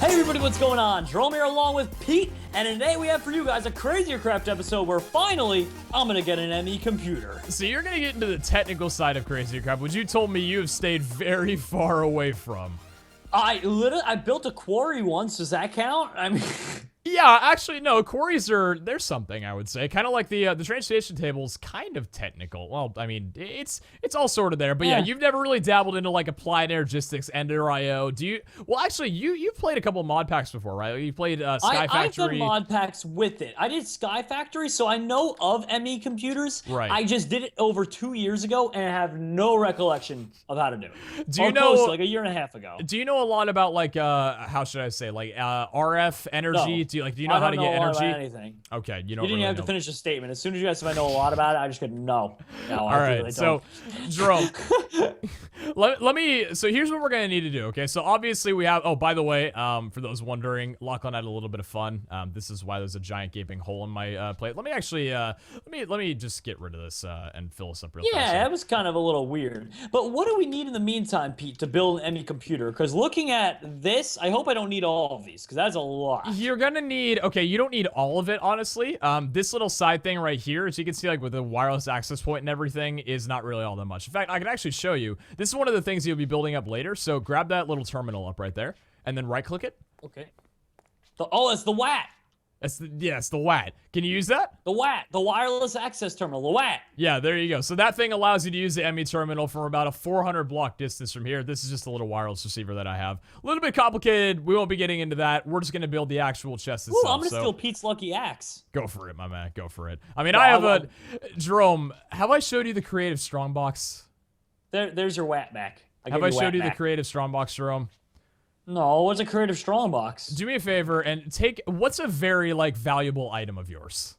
Hey everybody, what's going on? Jerome here along with Pete, and today we have for you guys a Crazier Craft episode where finally I'm gonna get an ME computer. So you're gonna get into the technical side of Crazier Craft, which you told me you have stayed very far away from. I built a quarry once. Does that count? I mean, Yeah, actually, no. Quarries they're something, I would say. Kind of like the transportation table's kind of technical. Well, I mean, it's all sort of there. But yeah, you've never really dabbled into like applied energistics, Ender IO. Do you? Well, actually, you've played a couple of mod packs before, right? You played Sky Factory. I've done mod packs with it. I did Sky Factory, so I know of ME computers. Right. I just did it over 2 years ago, and I have no recollection of how to do it. Do you know? Close to, like a year and a half ago. Do you know a lot about like how should I say, like RF energy? No. Do you know how to get energy? Anything. Okay, you didn't really even have know. to finish the statement. As soon as you guys said I know a lot about it, I just could no. All right, so Jerome, let me. So here's what we're gonna need to do. Okay, so obviously we have. Oh, by the way, for those wondering, Lachlan had a little bit of fun. This is why there's a giant gaping hole in my plate. Let me actually let me just get rid of this and fill this up real fast. Yeah, that was kind of a little weird. But what do we need in the meantime, Pete, to build an ME computer? Because looking at this, I hope I don't need all of these, because that's a lot. You're gonna need. Okay, you don't need all of it, honestly. This little side thing right here, as you can see, like with the wireless access point and everything, is not really all that much. In fact, I can actually show you. This is one of the things you'll be building up later. So grab that little terminal up right there, and then right-click it. Okay. Oh, it's the WAT. It's the WAT. Can you use that? The WAT, the wireless access terminal, the WAT. Yeah, there you go. So that thing allows you to use the ME terminal from about a 400 block distance from here. This is just a little wireless receiver that I have. A little bit complicated. We won't be getting into that. We're just going to build the actual chest itself. Ooh, I'm going to steal Pete's lucky axe. Go for it, my man. Go for it. I mean, I have a... Jerome, have I showed you the Creative Strongbox? There's your WAT back. Have I showed you the Creative Strongbox, Jerome? No, what's a Creative Strongbox? Do me a favor and take... What's a very, like, valuable item of yours?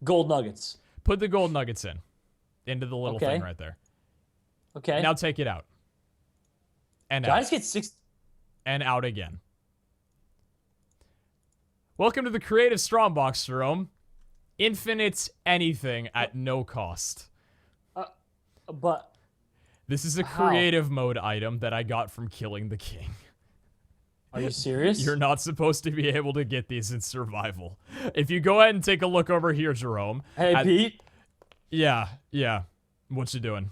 Gold nuggets. Put the gold nuggets in. Into the little thing right there. Okay. Now take it out. And Did out. I just get 6... And out again. Welcome to the Creative Strongbox, Jerome. Infinite anything at no cost. But... This is a creative mode item that I got from killing the king. Are you serious? You're not supposed to be able to get these in survival. If you go ahead and take a look over here, Jerome. Hey, Pete. Yeah. What you doing?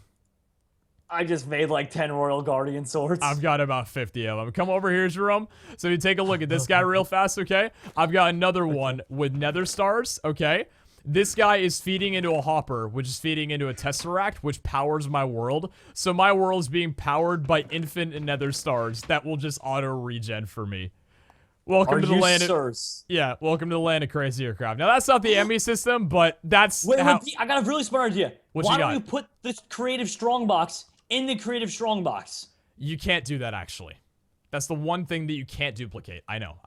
I just made like 10 Royal Guardian swords. I've got about 50 of them. Come over here, Jerome. So you take a look at this guy real fast, okay? I've got another one with nether stars, okay? This guy is feeding into a hopper, which is feeding into a tesseract, which powers my world. So my world is being powered by infinite nether stars that will just auto-regen for me. Welcome to the land of... Yeah, welcome to the land of Crazier Craft. Now, that's not the ME system, but that's Wait, I got a really smart idea. Why don't you put this Creative Strongbox in the Creative Strongbox? You can't do that, actually. That's the one thing that you can't duplicate. I know.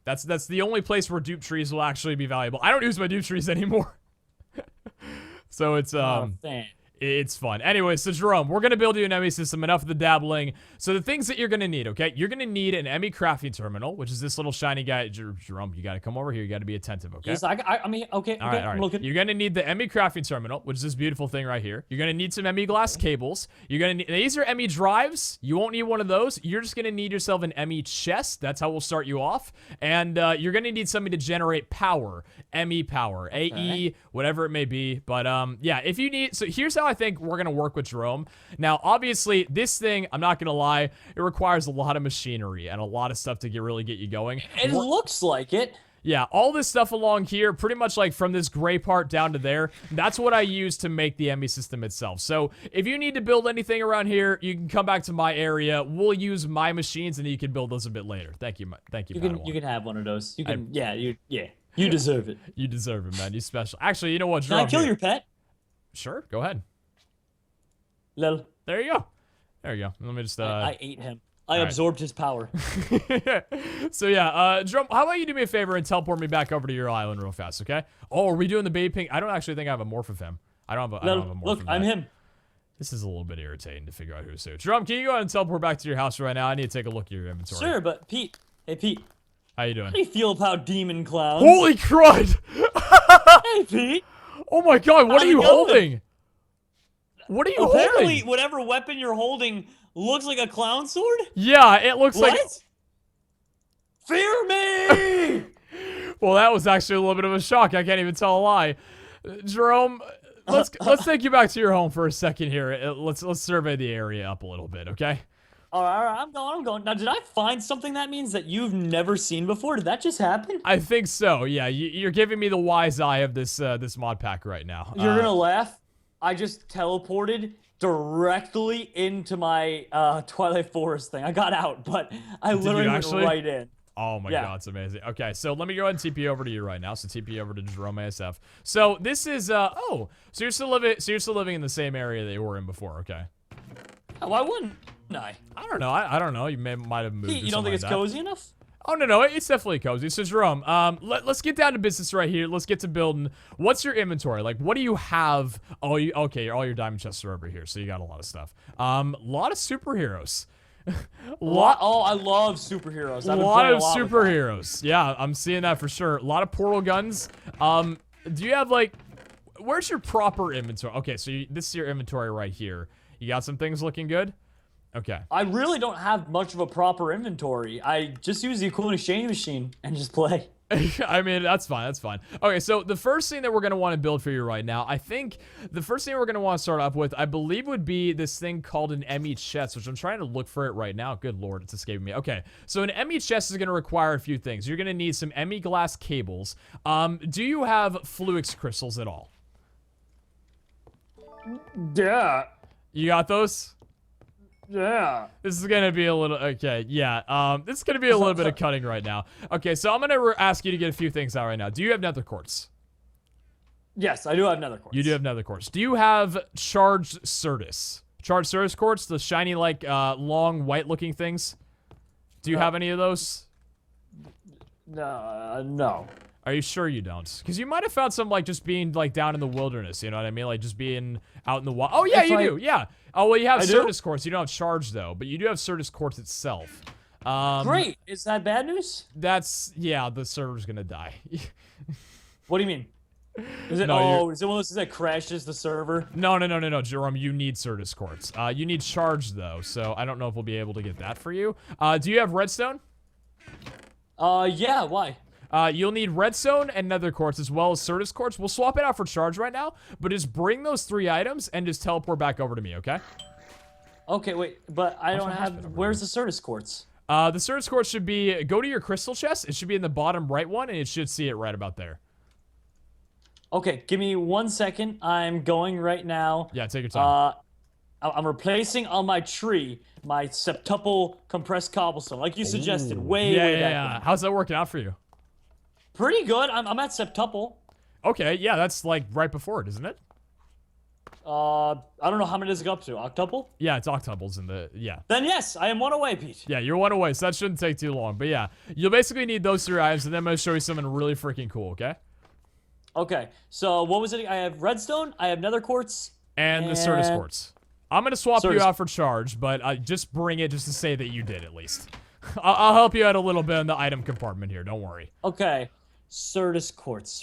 That's the only place where dupe trees will actually be valuable. I don't use my dupe trees anymore. So it's it's fun. Anyway, so Jerome, we're gonna build you an ME system. Enough of the dabbling. So the things that you're gonna need, okay? You're gonna need an ME crafting terminal, which is this little shiny guy. Jerome, you gotta come over here. You gotta be attentive, okay? Yes, I mean, okay. All right. I'm looking. You're gonna need the ME crafting terminal, which is this beautiful thing right here. You're gonna need some ME glass cables. You're gonna need, these are ME drives. You won't need one of those. You're just gonna need yourself an ME chest. That's how we'll start you off. And you're gonna need something to generate power, ME power, AE, whatever it may be. But yeah, if you need, so here's how I think we're gonna work with Jerome. Now, obviously, this thing, I'm not gonna lie, it requires a lot of machinery and a lot of stuff to really get you going. It looks like it. Yeah, all this stuff along here, pretty much like from this gray part down to there, that's what I use to make the ME system itself. So if you need to build anything around here, you can come back to my area. We'll use my machines, and you can build those a bit later. Thank you, Padawan. You can have one of those. You can, you deserve it. You deserve it, man. You special. Actually, you know what, Jerome? Can I kill your pet? Sure, go ahead. Lil. There you go. Let me just. I ate him. I absorbed his power. So yeah, Jerome, how about you do me a favor and teleport me back over to your island real fast, okay? Oh, are we doing the baby pink? I don't actually think I have a morph of him. I don't have a morph Look, of I'm that. him. This is a little bit irritating to figure out who's who. Jerome, can you go ahead and teleport back to your house right now? I need to take a look at your inventory. Sure, but Pete. Hey, Pete. How you doing? How do you feel about demon clowns? Holy crud! Hey, Pete. Oh my god, what are you holding? What are you Apparently, holding? whatever weapon you're holding looks like a clown sword? Yeah, it looks what? like... Fear me! Well, that was actually a little bit of a shock. I can't even tell a lie. Jerome, let's take you back to your home for a second here. Let's survey the area up a little bit, okay? All right, I'm going. Now, did I find something that means that you've never seen before? Did that just happen? I think so. Yeah, you're giving me the wise eye of this this mod pack right now. You're gonna laugh. I just teleported directly into my Twilight Forest thing. I got out, but I literally went right in. Oh my god, it's amazing. Okay, so let me go ahead and TP over to you right now. So TP over to JEROME'S. So this is so you're still living in the same area that you were in before, okay? Why wouldn't I? I don't know. I don't know. You might have moved. You don't think it's cozy enough? Oh no, it's definitely cozy. So Jerome, let's get down to business right here. Let's get to building. What's your inventory? Like, what do you have? Oh, okay, all your diamond chests are over here, so you got a lot of stuff. Lot of superheroes. Oh, I love superheroes. A lot of superheroes. Yeah, I'm seeing that for sure. A lot of portal guns. Do you have like, where's your proper inventory? Okay, so this is your inventory right here. You got some things looking good? Okay. I really don't have much of a proper inventory. I just use the equivalent exchange machine and just play. I mean, that's fine. That's fine. Okay, so the first thing that we're going to want to build for you right now, I think the first thing we're going to want to start off with, I believe would be this thing called an ME chest, which I'm trying to look for it right now. Good lord, it's escaping me. Okay, so an ME chest is going to require a few things. You're going to need some ME glass cables. Do you have fluix crystals at all? Yeah. You got those? Yeah. This is gonna be a little, okay, yeah, this is gonna be a little bit of cutting right now. Okay, so I'm gonna ask you to get a few things out right now. Do you have nether quartz? Yes, I do have nether quartz. You do have nether quartz. Do you have charged certus? Charged certus quartz, the shiny, like, long, white-looking things? Do you have any of those? No. Are you sure you don't? Because you might have found some, like, just being, like, down in the wilderness, you know what I mean? Like, just being out in the wild. Oh, yeah, you do, yeah. Oh, well, you have certus quartz. You don't have charge, though, but you do have certus quartz itself. Great. Is that bad news? That's, yeah, the server's gonna die. What do you mean? Is it, is it one of those things that crashes the server? No, Jerome, you need certus quartz. You need charge, though, so I don't know if we'll be able to get that for you. Do you have redstone? Yeah, why? You'll need redstone and nether quartz as well as certus quartz. We'll swap it out for charge right now, but just bring those 3 items and just teleport back over to me, okay? Okay, wait, but I don't have... Where's the certus quartz? The certus quartz should be... Go to your crystal chest. It should be in the bottom right one, and it should see it right about there. Okay, give me 1 second. I'm going right now. Yeah, take your time. I'm replacing on my tree my septuple compressed cobblestone, like you suggested, way back. Yeah. How's that working out for you? Pretty good. I'm at septuple. Okay, yeah, that's like right before it, isn't it? I don't know how many does it go up to. Octuple? Yeah, it's octuples in the, yeah. Then yes, I am 1 away, Pete. Yeah, you're 1 away, so that shouldn't take too long. But yeah, you'll basically need those 3 items, and then I'm going to show you something really freaking cool, okay? Okay, so what was it? I have redstone, I have nether quartz, and the certus quartz. I'm going to swap you out for charge, but just bring it just to say that you did at least. I'll help you out a little bit in the item compartment here, don't worry. Okay. Certus quartz.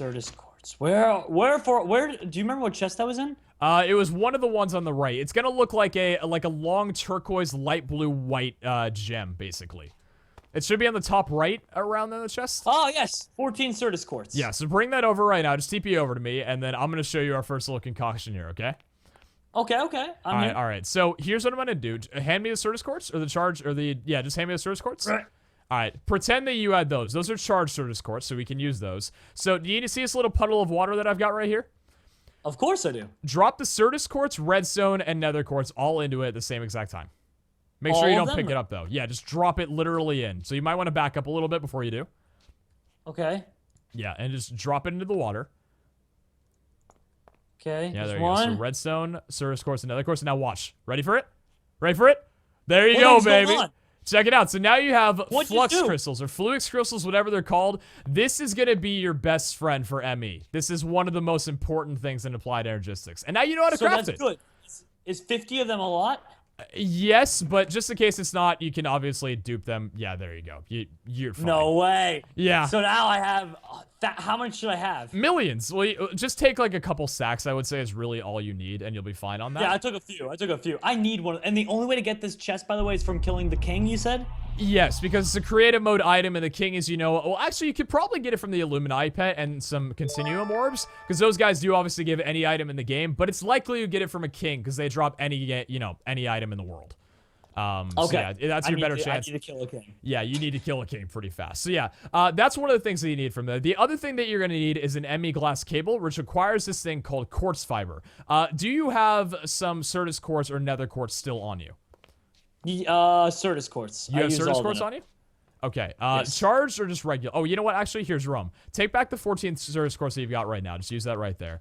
Where do you remember what chest that was in? It was one of the ones on the right. It's gonna look like a long turquoise, light blue, white gem, basically. It should be on the top right around the chest. Oh yes, 14 certus quartz. Yeah, so bring that over right now. Just TP over to me, and then I'm gonna show you our first little concoction here. Okay. Okay. All right. So here's what I'm gonna do. Hand me the certus quartz or the charge or the just hand me the certus quartz. Right. All right, pretend that you had those. Those are charged certus quartz, so we can use those. So do you need to see this little puddle of water that I've got right here? Of course I do. Drop the certus quartz, redstone, and nether quartz all into it at the same exact time. Make sure you don't pick it up, though. Yeah, just drop it literally in. So you might want to back up a little bit before you do. Okay. Yeah, and just drop it into the water. Okay, yeah, there you go. So redstone, certus quartz, and nether quartz. Now watch. Ready for it? Ready for it? There you go, baby. Check it out. So now you have flux crystals or fluix crystals, whatever they're called. This is going to be your best friend for ME. This is one of the most important things in applied energistics. And now you know how to craft it. So that's good. Is 50 of them a lot? Yes, but just in case it's not, you can obviously dupe them. Yeah, there you go. You're fine. No way. Yeah. So now I have... how much should I have? Millions. Well, just take like a couple sacks, I would say, is really all you need, and you'll be fine on that. Yeah, I took a few. I need one. And the only way to get this chest, by the way, is from killing the king, you said? Yes, because it's a creative mode item, and the king is, you know, well, actually, you could probably get it from the Illuminati pet and some continuum orbs, because those guys do obviously give any item in the game, but it's likely you get it from a king, because they drop any, you know, any item in the world. Okay. So yeah, that's your better chance. I need to kill a king. Yeah, you need to kill a king pretty fast. So yeah, that's one of the things that you need from there. The other thing that you're going to need is an ME glass cable, which requires this thing called quartz fiber. Do you have some Certus quartz or nether quartz still on you? Certus quartz. You have Certus quartz on you? Okay. Yes. Charged or just regular? Oh, you know what? Actually, here's Rome. Take back the 14th Certus quartz that you've got right now. Just use that right there.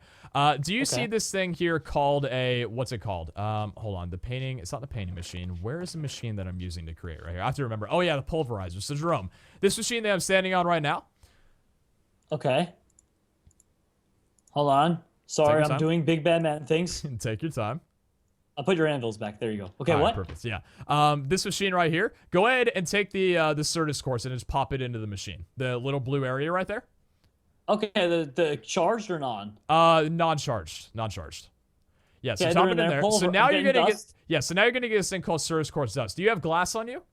Do you see this thing here called a, what's it called? Hold on. The painting, it's not the painting machine. Where is the machine that I'm using to create right here? I have to remember. Oh yeah, the pulverizer. So Jerome, this machine that I'm standing on right now. Okay. Hold on. Sorry, I'm doing big bad man things. Take your time. I'll put your anvils back. There you go. Okay, All right, what? Perfect. Yeah. This machine right here. Go ahead and take the Certus quartz and just pop it into the machine. The little blue area right there. Okay, the charged or non? Non-charged. Non-charged. Yeah, so top it in there. So now you're gonna get so now you're gonna get this thing called Certus quartz dust. Do you have glass on you?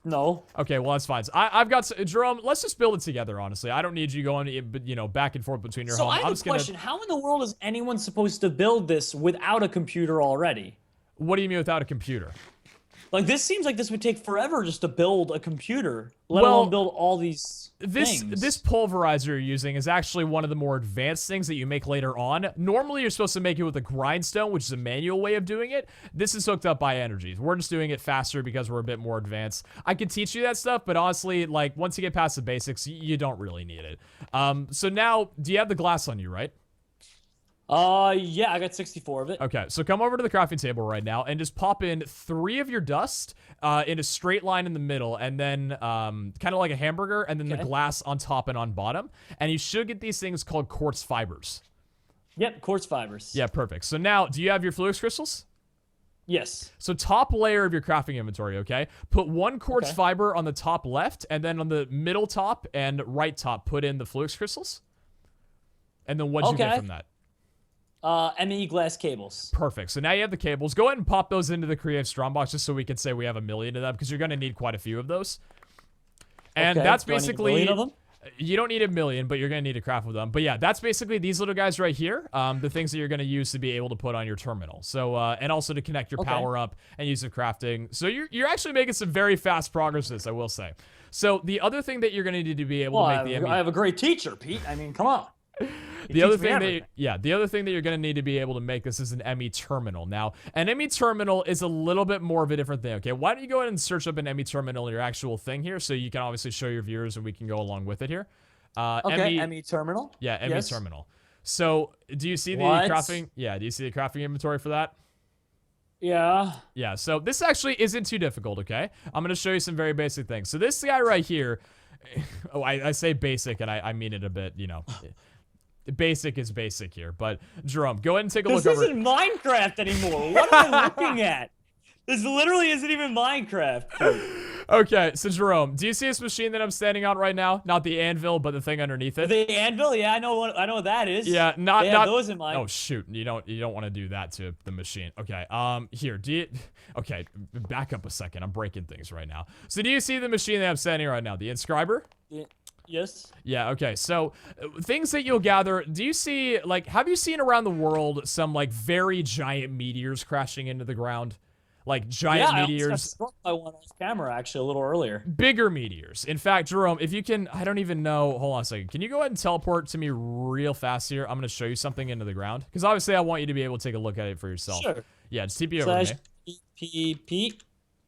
No. Okay, well that's fine. So I've got Jerome. Let's just build it together. Honestly, I don't need you going, you know, back and forth between your home. So I have a question. How in the world is anyone supposed to build this without a computer already? What do you mean without a computer? Like, this seems like this would take forever just to build a computer, let alone build all these things. This pulverizer you're using is actually one of the more advanced things that you make later on. Normally, you're supposed to make it with a grindstone, which is a manual way of doing it. This is hooked up by energy. We're just doing it faster because we're a bit more advanced. I could teach you that stuff, but honestly, like, once you get past the basics, you don't really need it. So now, do you have the glass on you, right? Yeah, I got 64 of it. Okay, so come over to the crafting table right now and just pop in 3 of your dust in a straight line in the middle, and then kind of like a hamburger, and then the glass on top and on bottom. And you should get these things called quartz fibers. Yep, quartz fibers. Yeah, perfect. So now, do you have your fluix crystals? Yes. So top layer of your crafting inventory, okay? Put 1 quartz fiber on the top left, and then on the middle top and right top, put in the fluix crystals. And then what'd you get from that? ME glass cables. Perfect. So now you have the cables. Go ahead and pop those into the Creative Strongbox just so we can say we have 1 million of them, because you're going to need quite a few of those. And that's basically... Do I need 1 million of them? You don't need 1 million, but you're going to need to craft with them. But yeah, that's basically these little guys right here. The things that you're going to use to be able to put on your terminal. So, and also to connect your power up and use it crafting. So you're actually making some very fast progress with this, I will say. So the other thing that you're going to need to be able to make I have a great teacher, Pete. I mean, come on. The other thing that you're going to need to be able to make this is an ME terminal. Now, an ME terminal is a little bit more of a different thing, okay? Why don't you go ahead and search up an ME terminal in your actual thing here, so you can obviously show your viewers and we can go along with it here. ME terminal? Yeah, ME terminal. So, do you see the crafting? Yeah, do you see the crafting inventory for that? Yeah. Yeah, so this actually isn't too difficult, okay? I'm going to show you some very basic things. So this guy right here, oh, I say basic and I mean it a bit, you know. Basic is basic here, but Jerome, go ahead and take a look over. This isn't Minecraft anymore. What am I looking at? This literally isn't even Minecraft. Okay, so Jerome, do you see this machine that I'm standing on right now? Not the anvil, but the thing underneath it. The anvil? Yeah, I know what that is. Yeah, they not have those in Minecraft. Oh shoot, you don't want to do that to the machine. Okay, here, okay, back up a second. I'm breaking things right now. So do you see the machine that I'm standing right now? The inscriber? Yeah. Yes. Yeah, okay. So, things that you'll gather, do you see, like, have you seen around the world some, like, very giant meteors crashing into the ground? Like, giant meteors. I got struck by one off camera, actually, a little earlier. Bigger meteors. In fact, Jerome, if you can, I don't even know, hold on a second. Can you go ahead and teleport to me real fast here? I'm going to show you something into the ground. Because obviously, I want you to be able to take a look at it for yourself. Sure. Yeah, just TP over to me. Pete.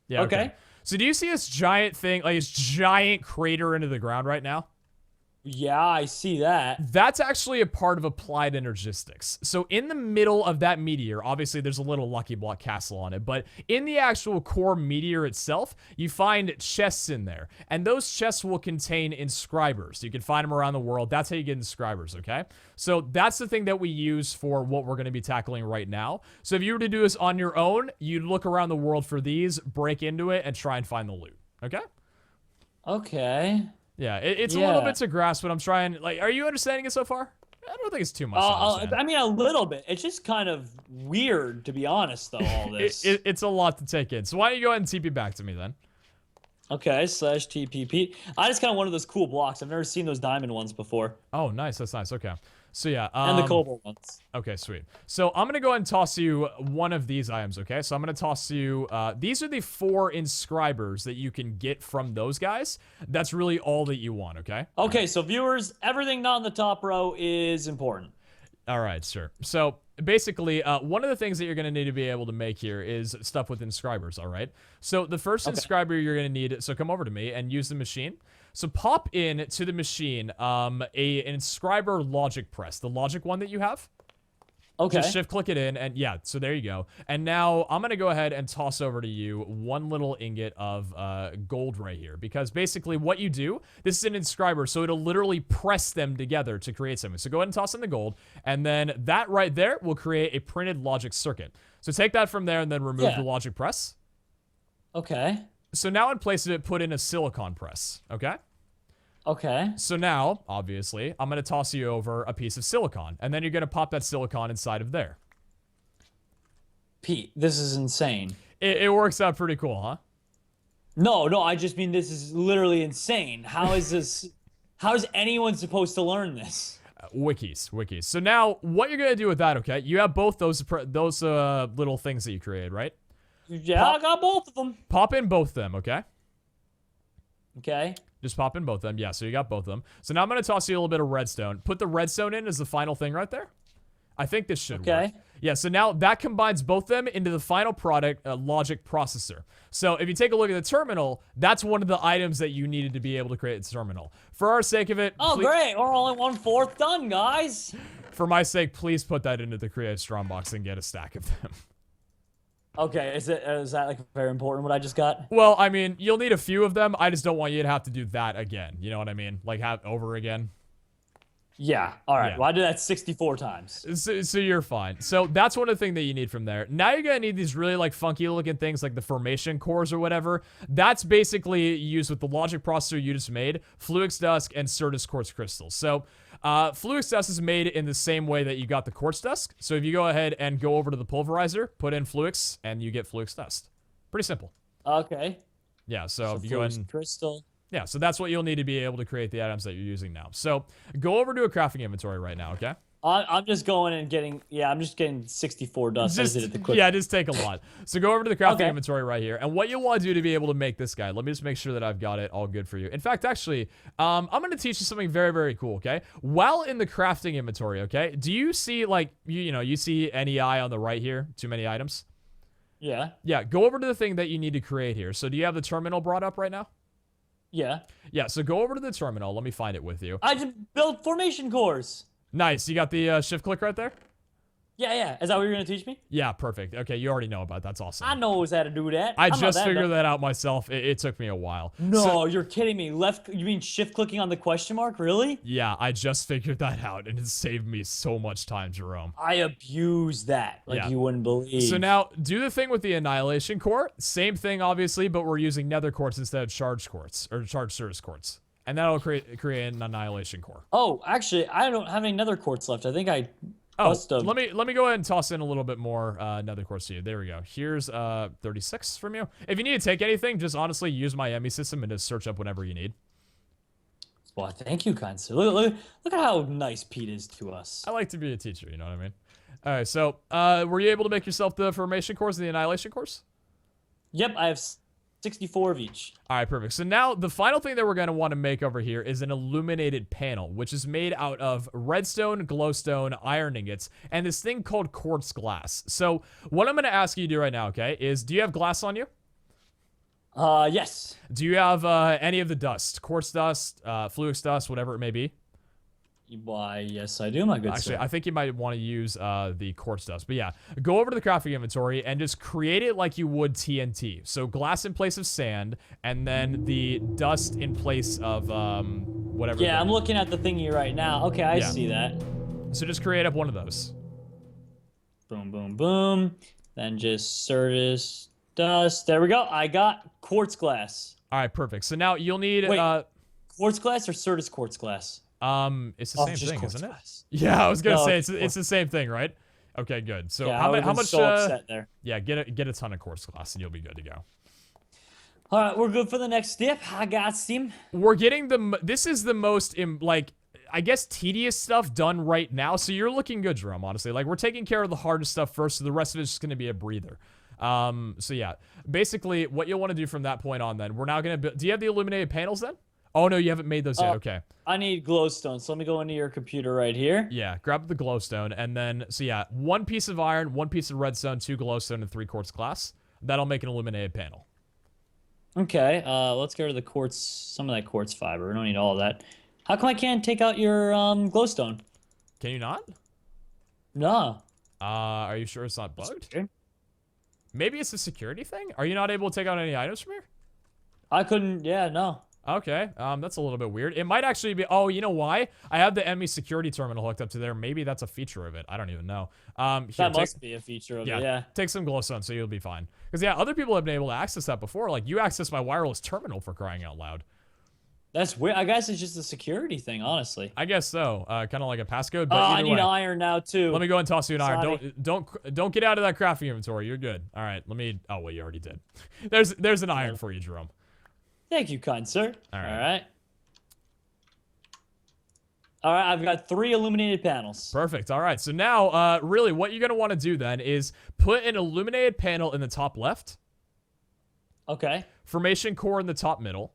Yeah, okay. So, do you see this giant thing, like, this giant crater into the ground right now? Yeah, I see that. That's actually a part of applied energistics. So in the middle of that meteor, obviously there's a little lucky block castle on it, but in the actual core meteor itself, you find chests in there. And those chests will contain inscribers. You can find them around the world. That's how you get inscribers, okay? So that's the thing that we use for what we're going to be tackling right now. So if you were to do this on your own, you'd look around the world for these, break into it, and try and find the loot, okay? Okay. Yeah, it's a little bit to grasp, but I'm trying, like, are you understanding it so far? I don't think it's too much to understand. I mean, a little bit. It's just kind of weird, to be honest, though, all this. It's a lot to take in. So why don't you go ahead and TP back to me then? Okay, /TPP. I just kind of wanted those cool blocks. I've never seen those diamond ones before. Oh, nice. That's nice. Okay. So yeah. And the cobalt ones. Okay, sweet. So I'm going to go ahead and toss you one of these items, okay? So I'm going to toss you, these are the 4 inscribers that you can get from those guys. That's really all that you want, okay? Okay, so viewers, everything not in the top row is important. All right, sure. So basically, one of the things that you're going to need to be able to make here is stuff with inscribers, all right? So the first inscriber you're going to need, so come over to me and use the machine. So pop in to the machine an inscriber logic press, the logic one that you have. Okay. Just shift click it in, and yeah, so there you go. And now I'm gonna go ahead and toss over to you one little ingot of gold right here, because basically what you do, this is an inscriber, so it'll literally press them together to create something. So go ahead and toss in the gold, and then that right there will create a printed logic circuit. So take that from there and then remove the logic press. Okay. So now in place of it, put in a silicon press, okay? Okay. So now, obviously, I'm going to toss you over a piece of silicon, and then you're going to pop that silicon inside of there. Pete, this is insane. It works out pretty cool, huh? No, I just mean this is literally insane. How is this? How is anyone supposed to learn this? Wikis. So now, what you're going to do with that, okay? You have both those little things that you created, right? Yeah, I got both of them. Pop in both of them, okay? Okay. Just pop in both of them. Yeah, so you got both of them. So now I'm going to toss you a little bit of redstone. Put the redstone in as the final thing right there. I think this should work. Yeah, so now that combines both of them into the final product, logic processor. So if you take a look at the terminal, that's one of the items that you needed to be able to create the terminal. For our sake of it... Oh, great. We're only 1/4 done, guys. For my sake, please put that into the create strong box and get a stack of them. Okay, is that like very important what I just got? Well, I mean, you'll need a few of them. I just don't want you to have to do that again. You know what I mean? Like, have over again. Yeah. All right. Yeah. Well, I did that 64 times. So you're fine. So that's one of the things that you need from there. Now you're going to need these really, like, funky looking things like the formation cores or whatever. That's basically used with the logic processor you just made, fluix dust, and Certus quartz crystals. So fluix dust is made in the same way that you got the quartz dust. So if you go ahead and go over to the pulverizer, put in fluix, and you get fluix dust. Pretty simple. Okay. Yeah, so if you go ahead and... crystal. Yeah, so that's what you'll need to be able to create the items that you're using now. So go over to a crafting inventory right now, okay? I'm just going and getting, I'm just getting 64 dust. Just take a lot. So go over to the crafting inventory right here. And what you'll want to do to be able to make this guy, let me just make sure that I've got it all good for you. In fact, actually, I'm going to teach you something very, very cool, okay? While in the crafting inventory, okay, do you see, like, you see NEI on the right here? Too many items? Yeah. Yeah, go over to the thing that you need to create here. So do you have the terminal brought up right now? Yeah. Yeah, so go over to the terminal. Let me find it with you. I just built formation cores. Nice. You got the shift click right there? Yeah. Is that what you're going to teach me? Yeah, perfect. Okay, you already know about it. That's awesome. I knows how to do that. I just figured that out myself. It took me a while. No, you're kidding me. You mean shift clicking on the question mark? Really? Yeah, I just figured that out, and it saved me so much time, Jerome. I abuse that like you wouldn't believe. So now, do the thing with the annihilation core. Same thing, obviously, but we're using nether quartz instead of charged quartz, or charged Certus quartz. And that'll create an annihilation core. Oh, actually, I don't have any nether quartz left. I think I... let me go ahead and toss in a little bit more nether quartz to you. There we go. Here's 36 from you. If you need to take anything, just honestly use my ME system and just search up whenever you need. Well, thank you, kind sir. Look at how nice Pete is to us. I like to be a teacher, you know what I mean? All right, so were you able to make yourself the formation cores and the annihilation cores? Yep, I have 64 of each. All right, perfect. So now the final thing that we're going to want to make over here is an illuminated panel, which is made out of redstone, glowstone, iron ingots, and this thing called quartz glass. So what I'm going to ask you to do right now, okay, is do you have glass on you? Yes. Do you have any of the dust? Quartz dust, fluix dust, whatever it may be? Why, yes, I do, my good Actually, sir. I think you might want to use the quartz dust. But yeah, go over to the crafting inventory and just create it like you would TNT. So glass in place of sand, and then the dust in place of whatever. Yeah, I'm looking at the thingy right now. Okay, I see that. So just create up one of those. Boom, boom, boom. Then just Certus dust. There we go. I got quartz glass. All right, perfect. So now you'll need... Wait, quartz glass or Certus quartz glass? It's the same just thing, quartz isn't it? glass. Yeah, I was gonna No, say it's it's the same thing, right? Okay, good. So Yeah, how much? so upset there. Yeah, get a ton of quartz glass, and you'll be good to go. All right, we're good for the next step. I got Steam. We're getting this is the most like I guess tedious stuff done right now. So you're looking good, Jerome, honestly. Like we're taking care of the hardest stuff first, so the rest of it's just going to be a breather. So yeah, basically what you'll want to do from that point on then, we're now going to do you have the illuminated panels then? Oh no, you haven't made those yet. Okay. I need glowstone, so let me go into your computer right here. Yeah, grab the glowstone and then so yeah, 1 piece of iron, 1 piece of redstone, 2 glowstone, and 3 quartz glass. That'll make an illuminated panel. Okay, let's get rid of the quartz, some of that quartz fiber. We don't need all of that. How come I can't take out your glowstone? Can you not? No. Are you sure it's not bugged? Okay. Maybe it's a security thing? Are you not able to take out any items from here? I couldn't, yeah, no. Okay, that's a little bit weird. It might actually be, oh, you know why? I have the enemy security terminal hooked up to there. Maybe that's a feature of it. I don't even know. That must be a feature of it, yeah. Take some glowstone so you'll be fine. Because, yeah, other people have been able to access that before. Like, you access my wireless terminal for crying out loud. That's weird. I guess it's just a security thing, honestly. I guess so. Kind of like a passcode, but I need iron now, too. Let me go and toss you an iron. Sorry. Don't get out of that crafting inventory. You're good. All right, let me, oh, well, you already did. There's an iron for you, Jerome. Thank you, kind sir. All right. All right. All right, I've got 3 illuminated panels. Perfect. All right. So now, really, what you're going to want to do then is put an illuminated panel in the top left. Okay. Formation core in the top middle.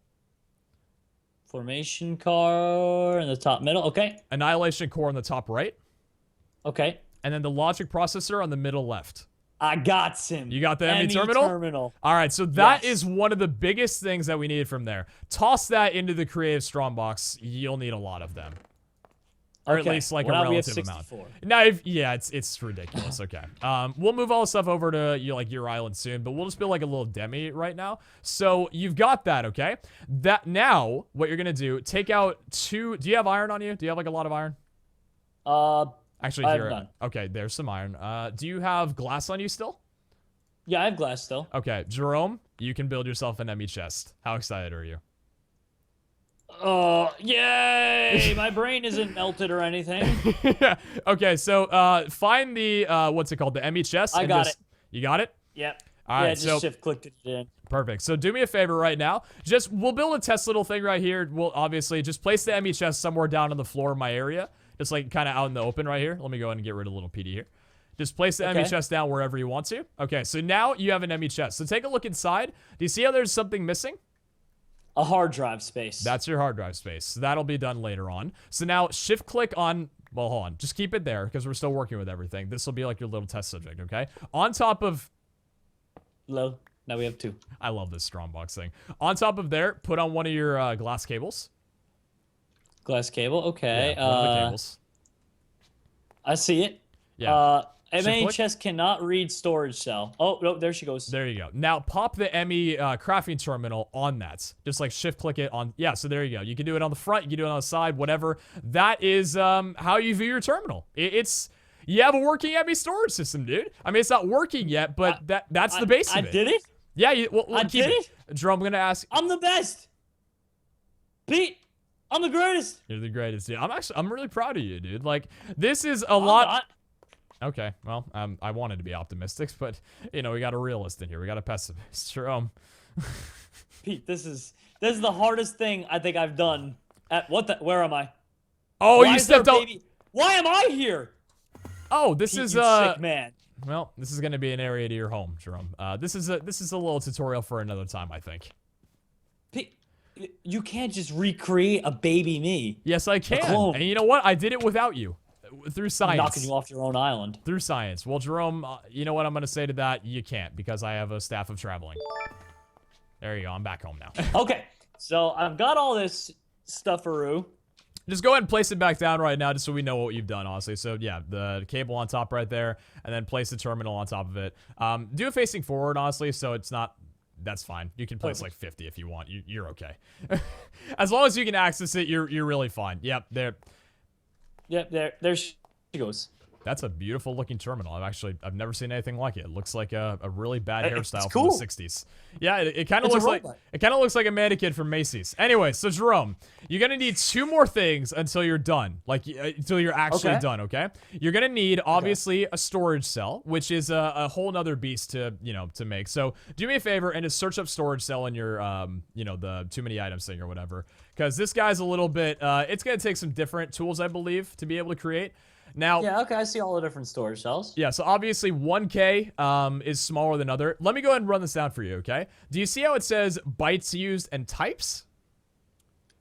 Formation core in the top middle. Okay. Annihilation core in the top right. Okay. And then the logic processor on the middle left. I got him. You got the ME terminal? All right, so that is one of the biggest things that we needed from there. Toss that into the creative strongbox. You'll need a lot of them. Or at least like a relative amount. No, yeah, it's ridiculous. Okay. We'll move all the stuff over to your island soon, but we'll just build like a little demi right now. So you've got that, okay? That now, what you're gonna do, take out 2. Do you have iron on you? Do you have like a lot of iron? Actually, here. None. Okay, there's some iron. Do you have glass on you still? Yeah, I have glass still. Okay, Jerome, you can build yourself an ME chest. How excited are you? Oh, yay! My brain isn't melted or anything. Okay, so find the what's it called? The ME chest. I got it. You got it? Yep. All right, just so shift clicked it in. Perfect. So do me a favor right now. We'll build a test little thing right here. We'll obviously just place the ME chest somewhere down on the floor of my area. Just like kind of out in the open right here. Let me go ahead and get rid of little PD here. Just place the ME chest down wherever you want to. Okay, so now you have an ME chest. So take a look inside. Do you see how there's something missing? A hard drive space. That's your hard drive space. So that'll be done later on. So now shift click on, well, hold on. Just keep it there because we're still working with everything. This will be like your little test subject, okay? On top of... Low. Now we have 2. I love this strongbox thing. On top of there, put on one of your glass cables. Glass cable, okay. Yeah, one of the cables. I see it. Yeah. ME chest cannot read storage cell. Oh, no, there she goes. There you go. Now pop the ME crafting terminal on that. Just like shift click it on. Yeah, so there you go. You can do it on the front. You can do it on the side, whatever. That is how you view your terminal. You have a working ME storage system, dude. I mean, it's not working yet, but that's the base of it. I did it? Yeah, I did it? Jerome, I'm going to ask. I'm the best. Pete, I'm the greatest. You're the greatest, dude. I'm really proud of you, dude. Like, this is a lot. Not. Okay, well, I wanted to be optimistic, but, we got a realist in here. We got a pessimist. Jerome. Pete, this is the hardest thing I think I've done. Where am I? Oh, you stepped out. Why am I here? Oh, this Pete, is you sick man. Well, this is going to be an area to your home, Jerome. This is a little tutorial for another time, I think. Pete, you can't just recreate a baby me. Yes, I can. And you know what? I did it without you. Through science. I'm knocking you off your own island. Through science. Well, Jerome, you know what I'm going to say to that? You can't, because I have a staff of traveling. There you go. I'm back home now. Okay, so I've got all this stufferoo. Just go ahead and place it back down right now, just so we know what you've done, honestly. So, yeah, the cable on top right there, and then place the terminal on top of it. Do it facing forward, honestly, so it's not... That's fine. You can place like 50 if you want. You're okay. As long as you can access it, you're really fine. Yep, there... Yep, there she goes. That's a beautiful looking terminal. I've never seen anything like it. It looks like a really bad hairstyle cool. from the 60s. Yeah, it kind of looks like a mannequin from Macy's. Anyway, so Jerome, you're gonna need 2 more things until you're done. Like until you're actually done, okay? You're gonna need obviously a storage cell, which is a whole nother beast to make. So do me a favor and just search up storage cell in your the too many items thing or whatever. Because this guy's a little bit it's gonna take some different tools, I believe, to be able to create. Now, yeah, okay, I see all the different storage cells. Yeah, so obviously 1K is smaller than other. Let me go ahead and run this down for you, okay? Do you see how it says bytes used and types?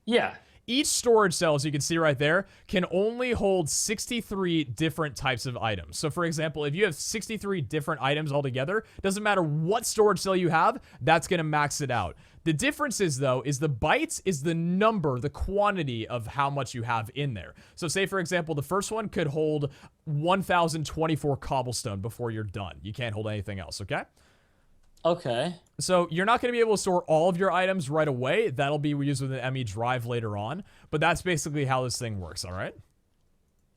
Yeah. Each storage cell, as you can see right there, can only hold 63 different types of items. So for example, if you have 63 different items altogether, doesn't matter what storage cell you have, that's gonna max it out. The difference is, though, is the bytes is the number, the quantity of how much you have in there. So say, for example, the first one could hold 1,024 cobblestone before you're done. You can't hold anything else, okay? Okay. So you're not going to be able to store all of your items right away. That'll be used with an ME drive later on. But that's basically how this thing works, all right?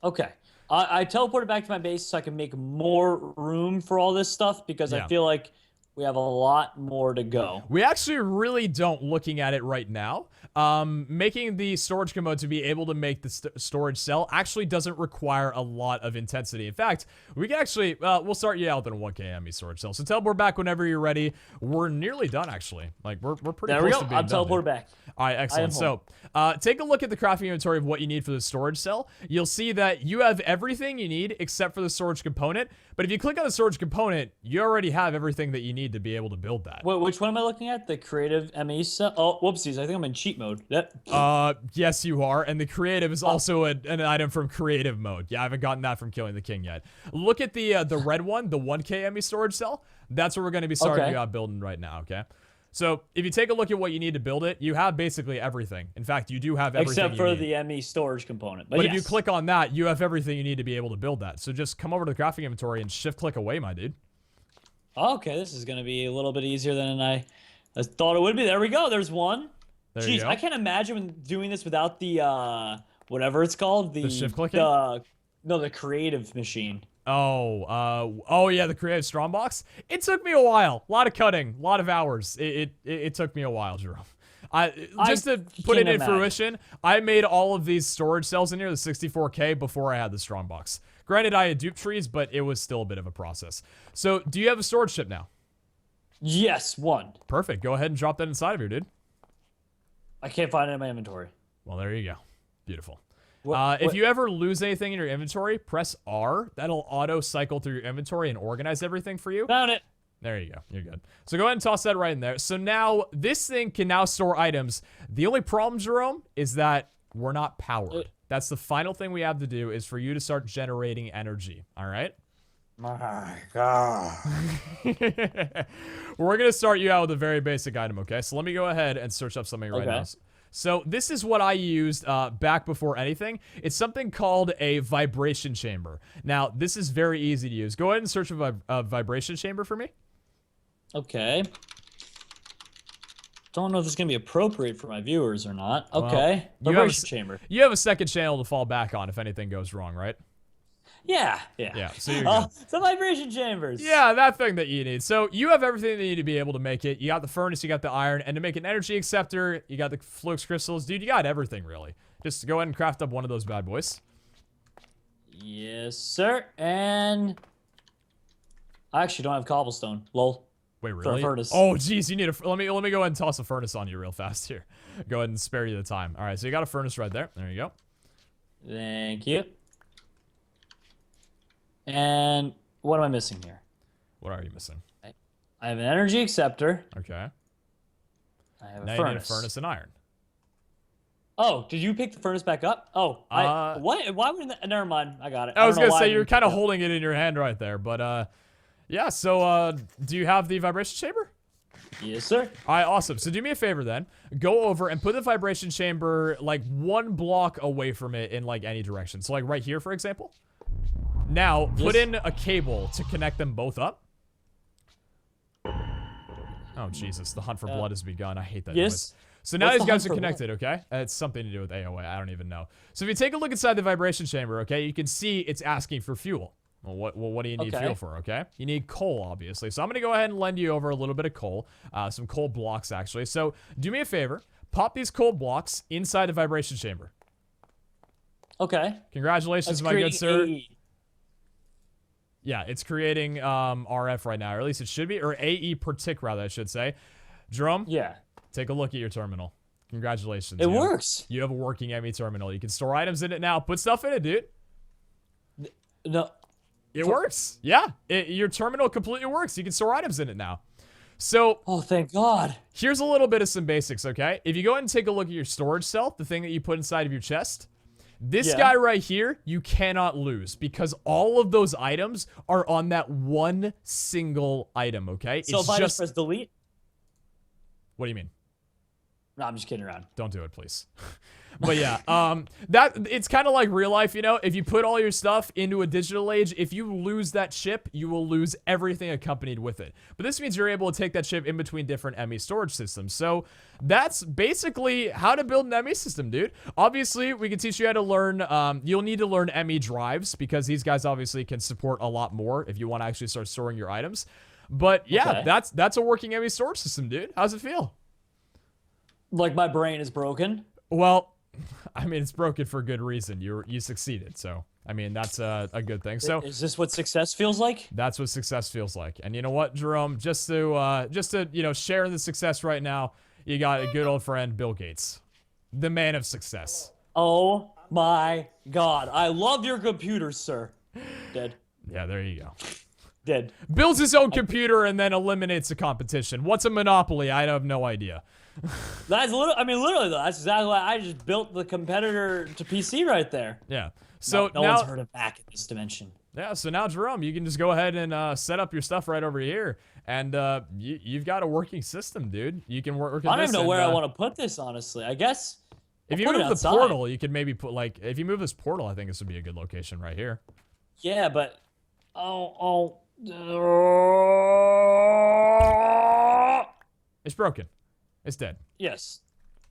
Okay. I teleported back to my base so I can make more room for all this stuff because I feel like we have a lot more to go. We actually really don't, looking at it right now. Making the storage commode to be able to make the storage cell actually doesn't require a lot of intensity. In fact, we can actually, we'll start you out in a 1K ME storage cell. So teleport back whenever you're ready. We're nearly done, actually. Like, we're pretty close to being done. I'm teleported back. All right, excellent. So, take a look at the crafting inventory of what you need for the storage cell. You'll see that you have everything you need except for the storage component. But if you click on the storage component, you already have everything that you need to be able to build that. Wait, which one am I looking at? The creative ME cell? Oh, whoopsies. I think I'm in cheat mode. Yes, you are. And the creative is also an item from creative mode. Yeah, I haven't gotten that from killing the king yet. Look at the red one, the 1K ME storage cell. That's what we're going to be starting you out building right now, okay? So if you take a look at what you need to build it, you have basically everything. In fact, you do have everything except for the ME storage component. But if you click on that, you have everything you need to be able to build that. So just come over to the crafting inventory and shift-click away, my dude. Okay, this is going to be a little bit easier than I thought it would be. There we go. There's one. There you go. I can't imagine doing this without the, whatever it's called. The shift-clicking? No, the creative machine. Oh yeah, the creative strongbox. It took me a while. A lot of cutting, a lot of hours. It took me a while, Jerome. Just to put it in fruition, I made all of these storage cells in here, the 64K, before I had the strongbox. Granted, I had dupe trees, but it was still a bit of a process. So, do you have a storage ship now? Yes, one. Perfect. Go ahead and drop that inside of here, dude. I can't find it in my inventory. Well, there you go. Beautiful. If you ever lose anything in your inventory, press R. That'll auto cycle through your inventory and organize everything for you. Found it. There you go. You're good. So go ahead and toss that right in there. So now this thing can now store items. The only problem, Jerome, is that we're not powered. That's the final thing we have to do is for you to start generating energy. All right? My God. We're going to start you out with a very basic item, okay? So let me go ahead and search up something right now. So this is what I used back before anything. It's something called a vibration chamber. Now, this is very easy to use. Go ahead and search a vibration chamber for me. Okay. Don't know if this is going to be appropriate for my viewers or not. Okay. Well, vibration chamber. You have a second channel to fall back on if anything goes wrong, right? Yeah. So you're good. The vibration chambers. Yeah, that thing that you need. So you have everything that you need to be able to make it. You got the furnace, you got the iron, and to make an energy acceptor, you got the fluix crystals. Dude, you got everything, really. Just go ahead and craft up one of those bad boys. Yes, sir. And I actually don't have cobblestone. Lol. Wait, really? For a furnace. Oh, geez, you need a... Let me go ahead and toss a furnace on you real fast here. Go ahead and spare you the time. All right, so you got a furnace right there. There you go. Thank you. And what am I missing here? What are you missing? I have an energy acceptor. Okay. I have now a furnace. You need a furnace and iron. Oh, did you pick the furnace back up? Oh, what? Why would that? Never mind. I got it. I was gonna say you're kind of holding it in your hand right there, but yeah. So do you have the vibration chamber? Yes, sir. All right, awesome. So do me a favor then. Go over and put the vibration chamber like 1 block away from it in like any direction. So like right here, for example. Now, put in a cable to connect them both up. Oh, Jesus. The hunt for blood has begun. I hate that noise. So now these guys are connected, okay? It's something to do with AOA. I don't even know. So if you take a look inside the vibration chamber, okay, you can see it's asking for fuel. Well, what do you need Okay. fuel for, okay? You need coal, obviously. So I'm going to go ahead and lend you over a little bit of coal. Some coal blocks, actually. So do me a favor. Pop these coal blocks inside the vibration chamber. Okay. Congratulations, That's my good sir. AE. Yeah, it's creating RF right now. Or at least it should be. Or AE per tick, rather, I should say. Jerome? Yeah. Take a look at your terminal. Congratulations. It works. You have a working ME terminal. You can store items in it now. Put stuff in it, dude. No. It works. Yeah. Your terminal completely works. You can store items in it now. So, Oh, thank God. here's a little bit of some basics, okay? If you go ahead and take a look at your storage cell, the thing that you put inside of your chest, this guy right here, you cannot lose because all of those items are on that one single item, okay? So if I just press delete? What do you mean? No, I'm just kidding around. Don't do it, please. But yeah, it's kind of like real life, you know? If you put all your stuff into a digital age, if you lose that chip, you will lose everything accompanied with it. But this means you're able to take that chip in between different ME storage systems. So that's basically how to build an ME system, dude. Obviously, we can teach you how to learn, you'll need to learn ME drives because these guys obviously can support a lot more if you want to actually start storing your items. But yeah, that's a working ME storage system, dude. How's it feel? Like my brain is broken? Well, I mean, it's broken for good reason. You succeeded, so I mean that's a good thing. So is this what success feels like? That's what success feels like. And you know what, Jerome? Just to you know share the success right now, you got a good old friend Bill Gates, the man of success. Oh my God! I love your computer, sir. Dead. Yeah, there you go. Dead. Builds his own computer and then eliminates the competition. What's a monopoly? I have no idea. That's literally though. That's exactly why I just built the competitor to PC right there. Yeah. So no now, one's heard of back in this dimension. Yeah. So now, Jerome, you can just go ahead and set up your stuff right over here, and you've got a working system, dude. You can work. I don't even know where I want to put this, honestly. I guess if you move the portal, you could maybe put if you move this portal, I think this would be a good location right here. Yeah, but it's broken. It's dead. Yes.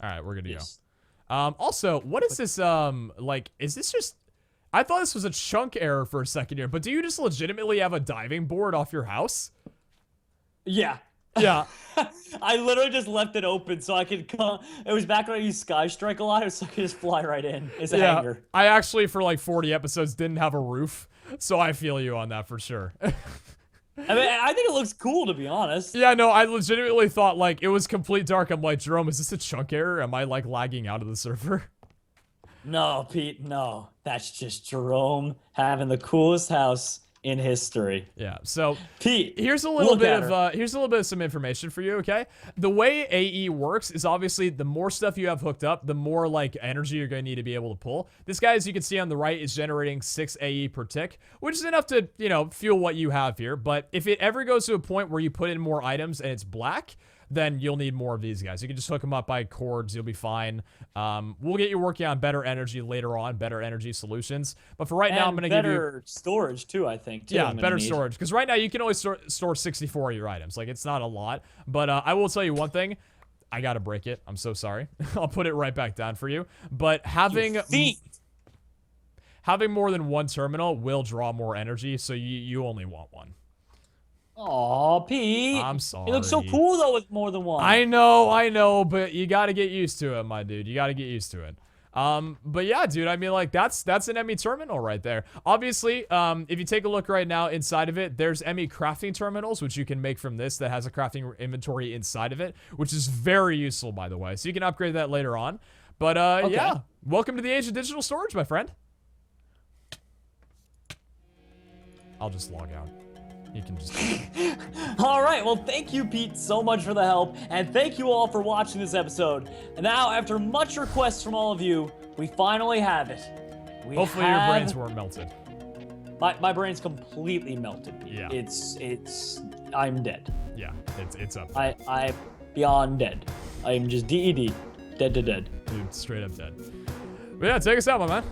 All right, we're good to go. Also, what is this, is this just... I thought this was a chunk error for a second here, but do you just legitimately have a diving board off your house? Yeah. Yeah. I literally just left it open so I could come... It was back when I used Sky Strike a lot, so I could just fly right in. It's a hanger. I actually, for like 40 episodes, didn't have a roof, so I feel you on that for sure. I mean, I think it looks cool, to be honest. Yeah, no, I legitimately thought, it was complete dark. I'm like, Jerome, is this a chunk error? Am I, lagging out of the server? No, Pete, no. That's just Jerome having the coolest house in history. Yeah, so Pete, here's a little bit of some information for you, okay? The way AE works is obviously the more stuff you have hooked up, the more energy you're going to need to be able to pull. This guy, as you can see on the right, is generating 6 AE per tick, which is enough to, fuel what you have here. But if it ever goes to a point where you put in more items and it's black, then you'll need more of these guys. You can just hook them up by cords. You'll be fine. We'll get you working on better energy later on, better energy solutions. But for right now, I'm going to give you... better storage, too, I think. Too, yeah, better storage. Because right now, you can only store 64 of your items. It's not a lot. But I will tell you one thing. I got to break it. I'm so sorry. I'll put it right back down for you. But having more than one terminal will draw more energy, so you only want one. Aw, Pete. I'm sorry. It looks so cool, though, with more than one. I know, but you gotta get used to it, my dude. You gotta get used to it. But yeah, dude, I mean, that's an ME terminal right there. Obviously, if you take a look right now inside of it, there's ME crafting terminals, which you can make from this that has a crafting inventory inside of it, which is very useful, by the way. So you can upgrade that later on. But, yeah, welcome to the age of digital storage, my friend. I'll just log out. You can just... All right, well, thank you, Pete, so much for the help, and thank you all for watching this episode. And now, after much requests from all of you, we finally have it. Hopefully your brains weren't melted. My brain's completely melted. Yeah. I'm dead. Yeah, it's up. I'm beyond dead. I am just DED. Dead to dead. Dude, straight up dead. But yeah, take us out, my man.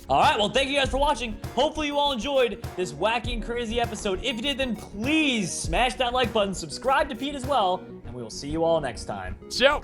Alright, well, thank you guys for watching. Hopefully you all enjoyed this wacky and crazy episode. If you did, then please smash that like button, subscribe to Pete as well, and we will see you all next time. Ciao!